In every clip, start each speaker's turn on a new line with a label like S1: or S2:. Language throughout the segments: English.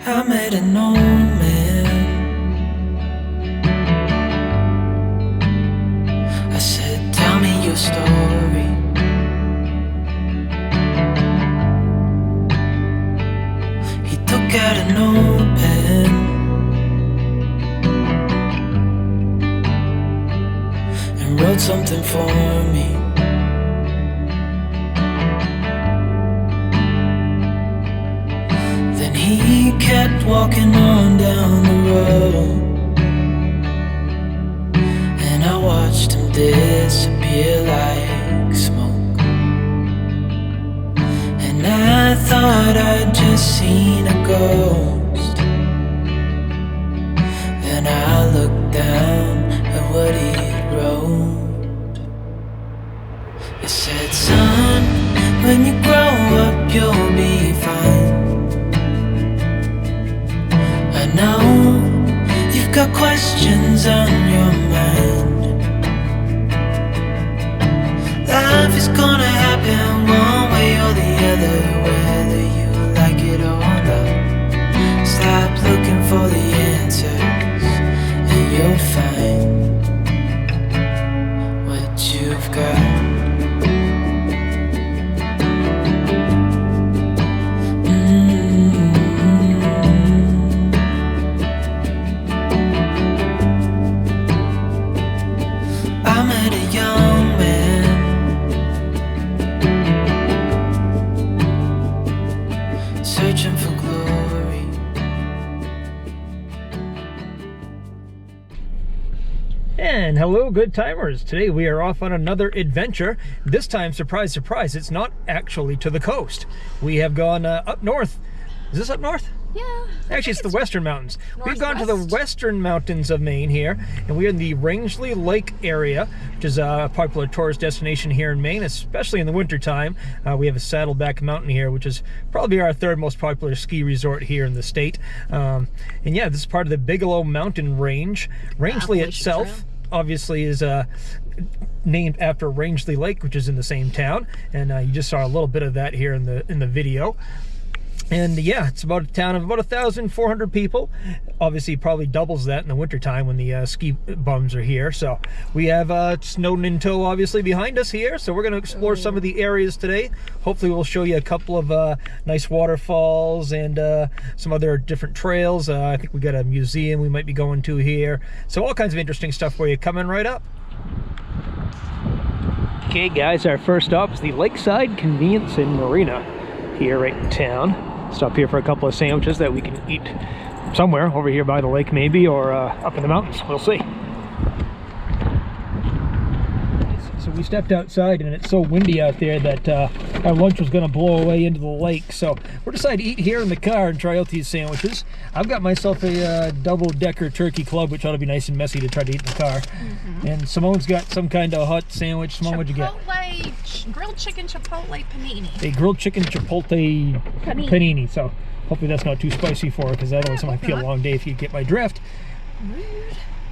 S1: I met a gnome man. I said, tell me your story. He took out a notepad and wrote something for me. Then he kept walking on down the road, and I watched him disappear like smoke. And I thought I'd just seen a ghost. Then I looked down at what he wrote. It said, son, when you grow up you'll be fine. I know you've got questions on your mind. Life is gonna happen one way or the other, whether you like it or not. Stop looking for the answers and you'll find what you've got. I met a young man, searching for glory.
S2: And hello, good timers. Today we are off on another adventure. This time, surprise, surprise, it's not actually to the coast. We have gone up north. Is this up north?
S3: Yeah.
S2: Actually, it's the Western Mountains. We've gone to the Western Mountains of Maine here, and we're in the Rangeley Lake area, which is a popular tourist destination here in Maine, especially in the wintertime. We have a Saddleback mountain here, which is probably our third most popular ski resort here in the state. And yeah, this is part of the Bigelow Mountain Range. Rangeley itself, obviously, is named after Rangeley Lake, which is in the same town, and you just saw a little bit of that here in the video. And yeah, it's about a town of about 1,400 people. Obviously, probably doubles that in the wintertime when the ski bums are here. So we have Snowden in tow, obviously, behind us here. So we're going to explore some of the areas today. Hopefully, we'll show you a couple of nice waterfalls and some other different trails. I think we got a museum we might be going to here. So all kinds of interesting stuff for you coming right up. Okay, guys, our first stop is the Lakeside Convenience and Marina here right in town. Stop here for a couple of sandwiches that we can eat somewhere over here by the lake maybe, or up in the mountains. We'll see. So we stepped outside and it's so windy out there that our lunch was going to blow away into the lake. So we decided to eat here in the car and try out these sandwiches. I've got myself a double-decker turkey club, which ought to be nice and messy to try to eat in the car. And Simone's got some kind of hot sandwich. Simone, what'd you get?
S3: Grilled chicken chipotle panini.
S2: A grilled chicken chipotle panini. So hopefully that's not too spicy for her, because otherwise it might be a long day if you get my drift.
S3: Rude.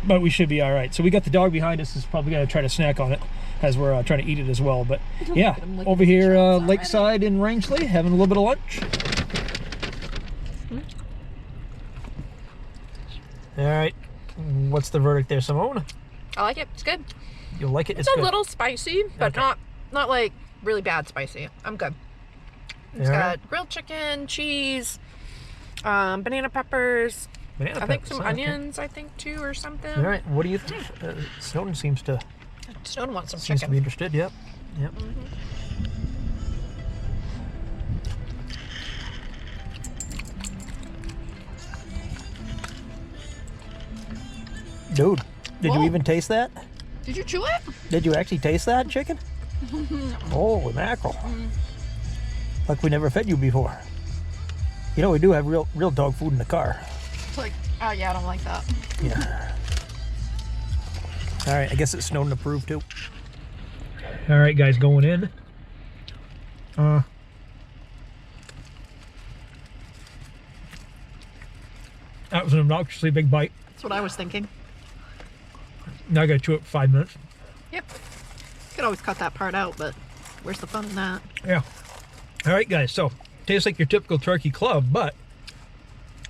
S2: But we should be all right. So we got the dog behind us. Is probably going to try to snack on it as we're trying to eat it as well. But yeah, over here lakeside in Rangeley, having a little bit of lunch. All right, what's the verdict there, Simone?
S3: I like it. It's good.
S2: You like it?
S3: It's a little spicy, but not like really bad spicy. I'm good. It's got grilled chicken, cheese, banana peppers. I think some onions, I think, too, or something.
S2: All right, what do you think? Snowden seems to...
S3: Snowden wants some
S2: seems
S3: chicken.
S2: to be interested, yep. Yep. Dude, did you even taste that?
S3: Did you chew it?
S2: Did you actually taste that chicken? Holy mackerel. Like we never fed you before. You know, we do have real dog food in the car.
S3: It's like, oh yeah, I don't like that.
S2: Yeah. All right, I guess it's Snowden approved too. All right, guys, going in. That was an obnoxiously big bite.
S3: That's what I was thinking.
S2: Now I gotta chew it for 5 minutes.
S3: Yep. Could always cut that part out, but where's the fun in that?
S2: Yeah. All right, guys, so tastes like your typical turkey club, but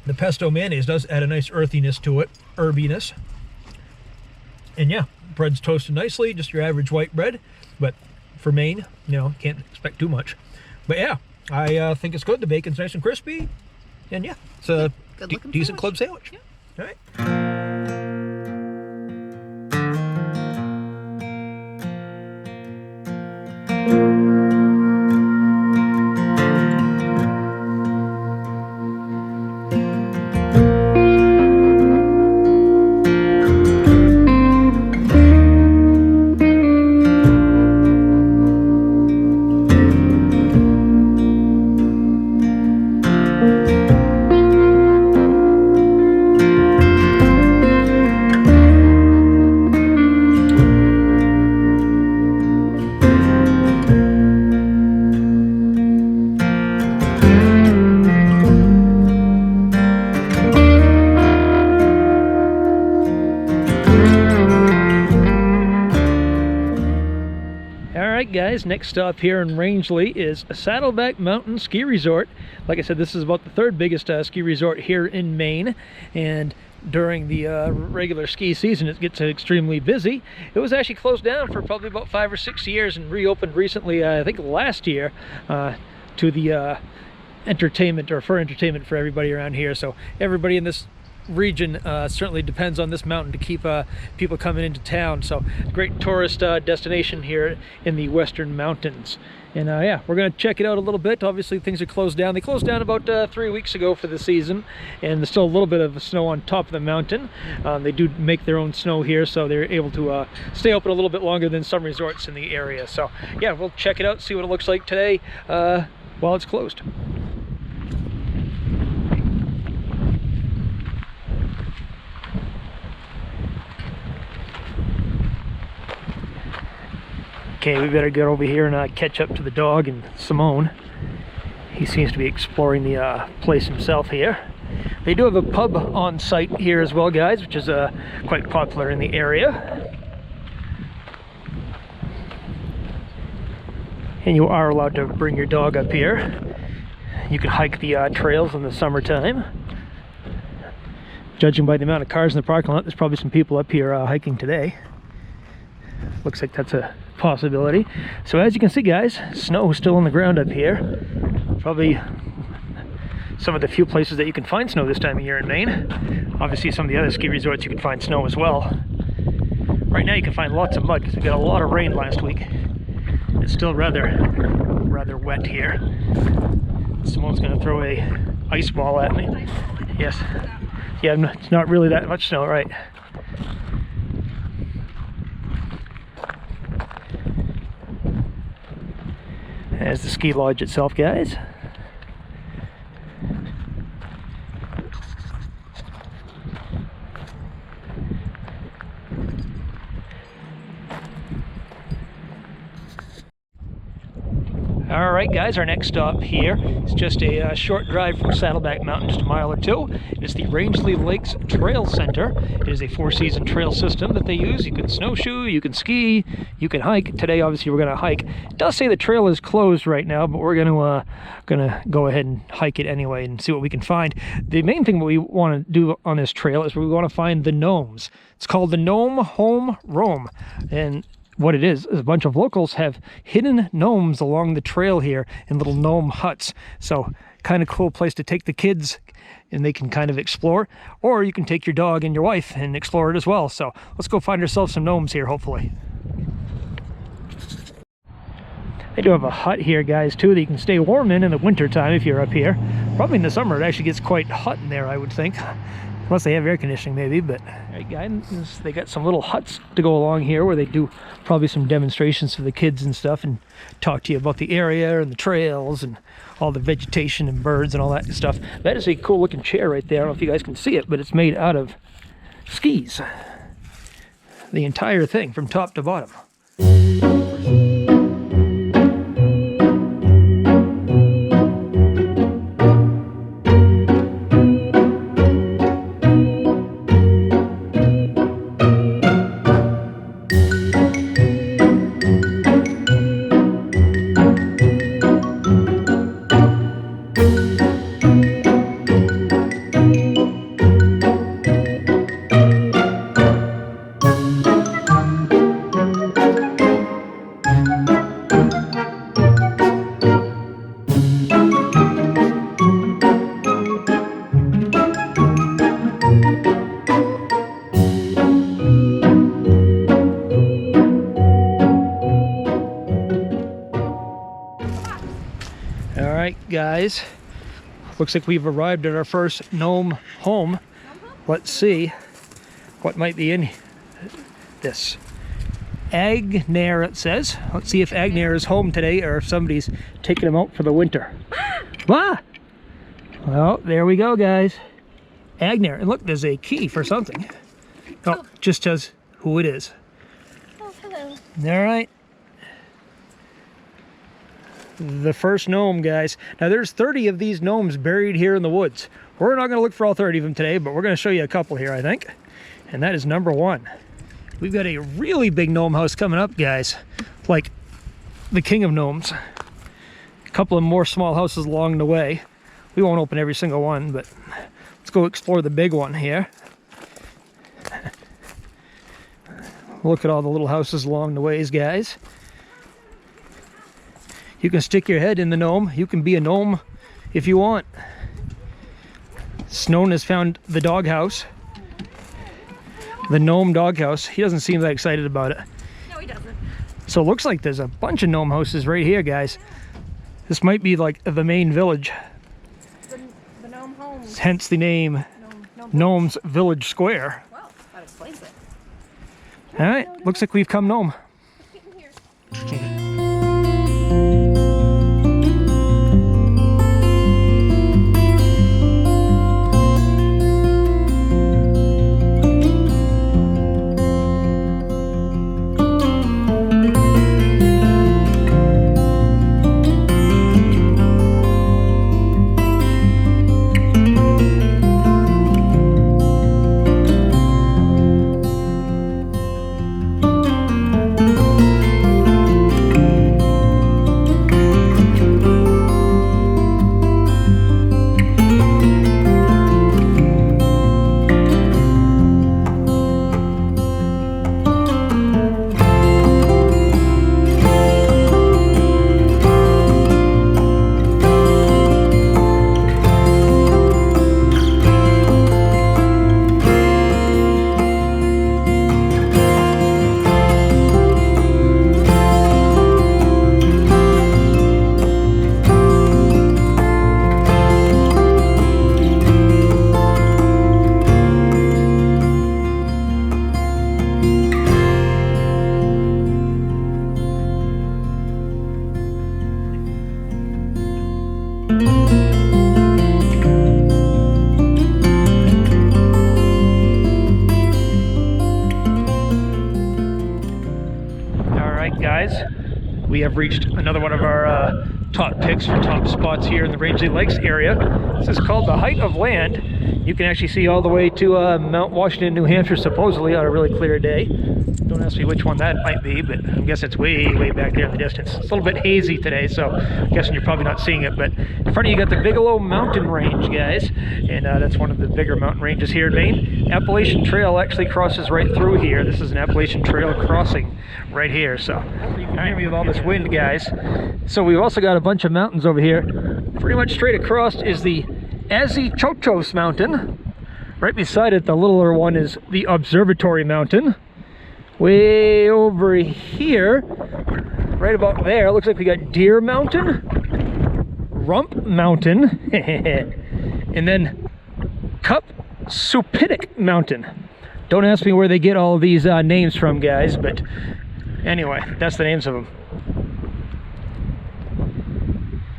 S2: The pesto mayonnaise does add a nice earthiness to it, herbiness. And yeah, bread's toasted nicely, just your average white bread. But for Maine, you know, can't expect too much. But yeah, I think it's good. The bacon's nice and crispy. And yeah, it's a decent club sandwich.
S3: Yeah.
S2: All right. Alright guys, next stop here in Rangeley is Saddleback Mountain Ski Resort. Like I said, this is about the third biggest ski resort here in Maine, and during the regular ski season it gets extremely busy. It was actually closed down for probably about 5 or 6 years and reopened recently, I think last year, to the entertainment, or for entertainment for everybody around here. So everybody in this region certainly depends on this mountain to keep people coming into town. So great tourist destination here in the Western Mountains. And yeah, we're going to check it out a little bit. Obviously things are closed down. They closed down about 3 weeks ago for the season, and there's still a little bit of snow on top of the mountain. They do make their own snow here, so they're able to stay open a little bit longer than some resorts in the area. So yeah, we'll check it out, see what it looks like today while it's closed. Okay, we better get over here and catch up to the dog and Simone. He seems to be exploring the place himself here. They do have a pub on site here as well, guys, which is quite popular in the area. And you are allowed to bring your dog up here. You can hike the trails in the summertime. Judging by the amount of cars in the parking lot, there's probably some people up here hiking today. Looks like that's a possibility. So as you can see, guys, snow is still on the ground up here. Probably some of the few places that you can find snow this time of year in Maine. Obviously some of the other ski resorts you can find snow as well. Right now you can find lots of mud because we got a lot of rain last week. It's still rather wet here. Simone's going to throw a ice ball at me. Yes. Yeah, it's not really that much snow, right? There's the ski lodge itself, guys. Alright guys, our next stop here is just a short drive from Saddleback Mountain, just a mile or two. It is the Rangeley Lakes Trail Center. It is a 4-season trail system that they use. You can snowshoe, you can ski, you can hike. Today obviously we're going to hike. It does say the trail is closed right now, but we're going to go ahead and hike it anyway and see what we can find. The main thing that we want to do on this trail is we want to find the gnomes. It's called the Gnome Home Roam, and what it is a bunch of locals have hidden gnomes along the trail here in little gnome huts. So kind of cool place to take the kids and they can kind of explore, or you can take your dog and your wife and explore it as well. So let's go find ourselves some gnomes here, hopefully. They do have a hut here, guys, too, that you can stay warm in the winter time if you're up here. Probably in the summer it actually gets quite hot in there, I would think. Unless they have air conditioning, maybe. But right, guys, they got some little huts to go along here where they do probably some demonstrations for the kids and stuff, and talk to you about the area and the trails and all the vegetation and birds and all that stuff. That is a cool looking chair right there. I don't know if you guys can see it, but it's made out of skis. The entire thing from top to bottom. All right, guys. Looks like we've arrived at our first gnome home. Let's see what might be in this. Agnair, it says. Let's see if Agnair is home today or if somebody's taking him out for the winter. Ah! Well, there we go, guys. Agnair. And look, there's a key for something. Oh, just says who it is.
S4: Oh, hello.
S2: All right. The first gnome, guys. Now, there's 30 of these gnomes buried here in the woods. We're not going to look for all 30 of them today, but we're going to show you a couple here, I think. And that is number one. We've got a really big gnome house coming up, guys. Like the king of gnomes. A couple of more small houses along the way. We won't open every single one, but let's go explore the big one here. Look at all the little houses along the ways, guys. You can stick your head in the gnome. You can be a gnome if you want. Snowden has found the doghouse. The gnome doghouse. He doesn't seem that excited about it.
S3: No, he doesn't.
S2: So it looks like there's a bunch of gnome houses right here, guys. This might be like the main village.
S3: The gnome homes.
S2: Hence the name Gnome's Village Square.
S3: Well, that explains it.
S2: All right, looks like we've come gnome. We have reached another one of our top picks for top spots here in the Rangeley Lakes area. This is called the Height of Land. You can actually see all the way to Mount Washington, New Hampshire, supposedly on a really clear day. Don't ask me which one that might be, but I guess it's way, way back there in the distance. It's a little bit hazy today, so I'm guessing you're probably not seeing it. But in front of you got the Bigelow Mountain Range, guys, and that's one of the bigger mountain ranges here in Maine. Appalachian Trail actually crosses right through here. This is an Appalachian Trail crossing right here, so you can hear me with all this wind, guys. So we've also got a bunch of mountains over here. Pretty much straight across is the Azichochos Mountain. Right beside it, the littler one, is the Observatory Mountain. Way over here, right about there, looks like we got Deer Mountain, Rump Mountain, and then Cupsupitic Mountain. Don't ask me where they get all of these names from, guys, but anyway, that's the names of them.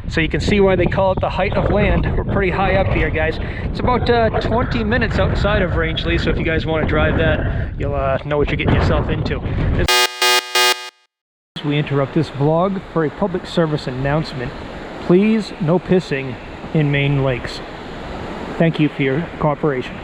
S2: So you can see why they call it the Height of Land. We're pretty high up here, guys. It's about 20 minutes outside of Rangeley, so if you guys want to drive that, you'll know what you're getting yourself into. We interrupt this vlog for a public service announcement. Please, no pissing in Maine lakes. Thank you for your cooperation.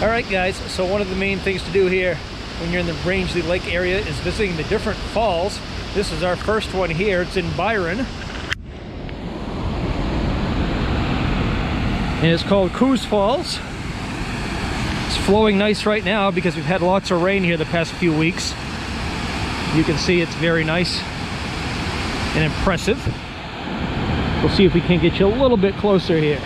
S2: Alright guys, so one of the main things to do here when you're in the Rangeley Lake area is visiting the different falls. This is our first one here. It's in Byron. And it's called Coos Falls. It's flowing nice right now because we've had lots of rain here the past few weeks. You can see it's very nice and impressive. We'll see if we can get you a little bit closer here.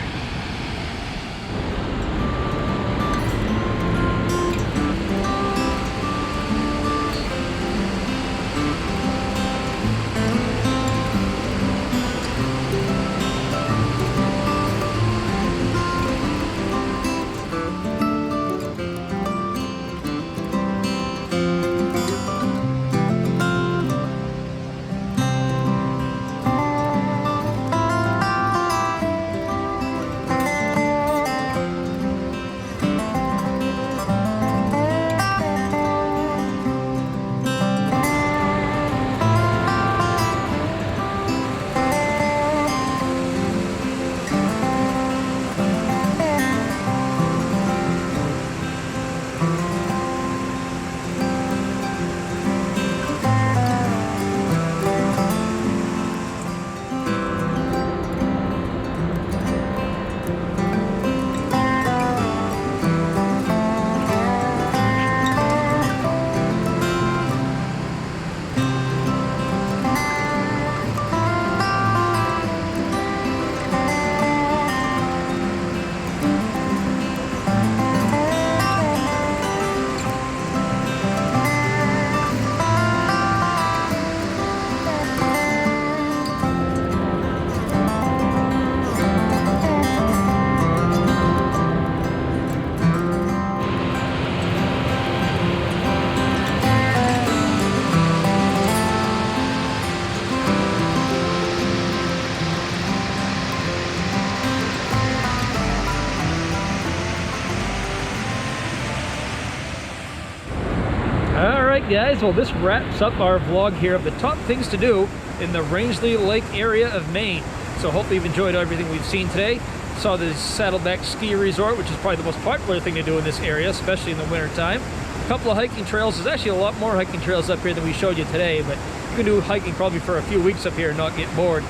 S2: right, guys. Well, this wraps up our vlog here of the top things to do in the Rangeley Lake area of Maine. So hopefully you've enjoyed everything we've seen today. Saw the Saddleback ski resort, which is probably the most popular thing to do in this area, especially in the winter time. A couple of hiking trails. There's actually a lot more hiking trails up here than we showed you today, but you can do hiking probably for a few weeks up here and not get bored.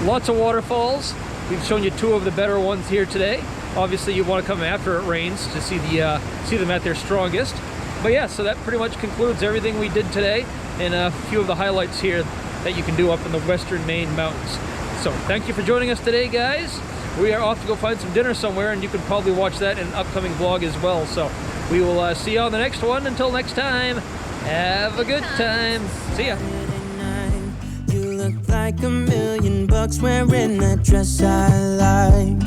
S2: Lots of waterfalls. We've shown you 2 of the better ones here today. Obviously you want to come after it rains to see them at their strongest. But yeah, so that pretty much concludes everything we did today, and a few of the highlights here that you can do up in the western Maine mountains. So thank you for joining us today, guys. We are off to go find some dinner somewhere, and you can probably watch that in an upcoming vlog as well. So we will see you on the next one. Until next time, have a good time. See ya.
S1: You look like $1,000,000 wearing that dress I like.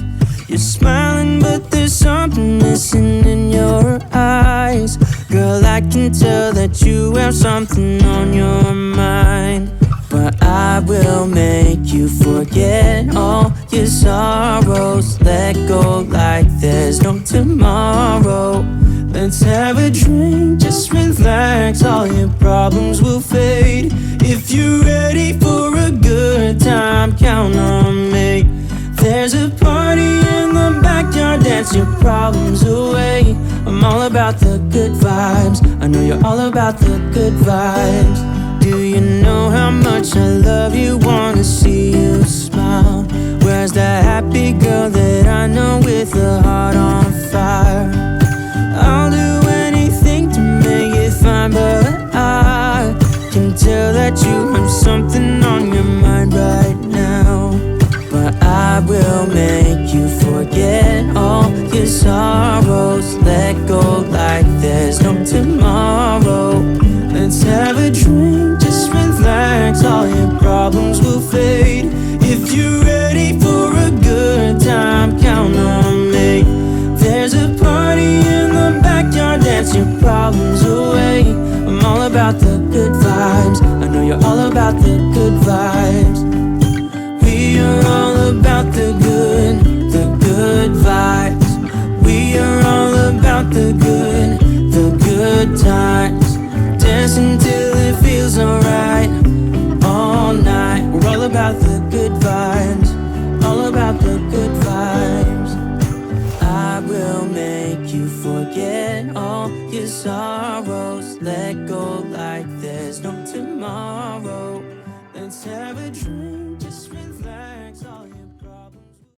S1: You're smiling, but there's something missing in your eyes. Girl, I can tell that you have something on your mind. But I will make you forget all your sorrows. Let go like there's no tomorrow. Let's have a drink, just relax. All your problems will fade. If you're ready for a good time, count on me. There's a party in the backyard, dance your problems away. I'm all about the good vibes. I know you're all about the good vibes. Do you know how much I love you? Wanna see you smile. Where's that happy girl that I know with a heart on fire? I'll do anything to make it fine, but I can tell that you have something on your mind right now. But I will make you forget all your sorrows. Let go like there's no tomorrow. Let's have a drink, just relax. All your problems will fade. If you're ready for a good time, count on me. There's a party in the backyard, dance your problems away. I'm all about the good vibes. I know you're all about the good vibes. We are all about the good vibes. We are all about the good times. Dancing till it feels alright, all night. We're all about the good vibes, all about the good vibes. I will make you forget all your sorrows. Let go like there's no tomorrow. Let's have a drink.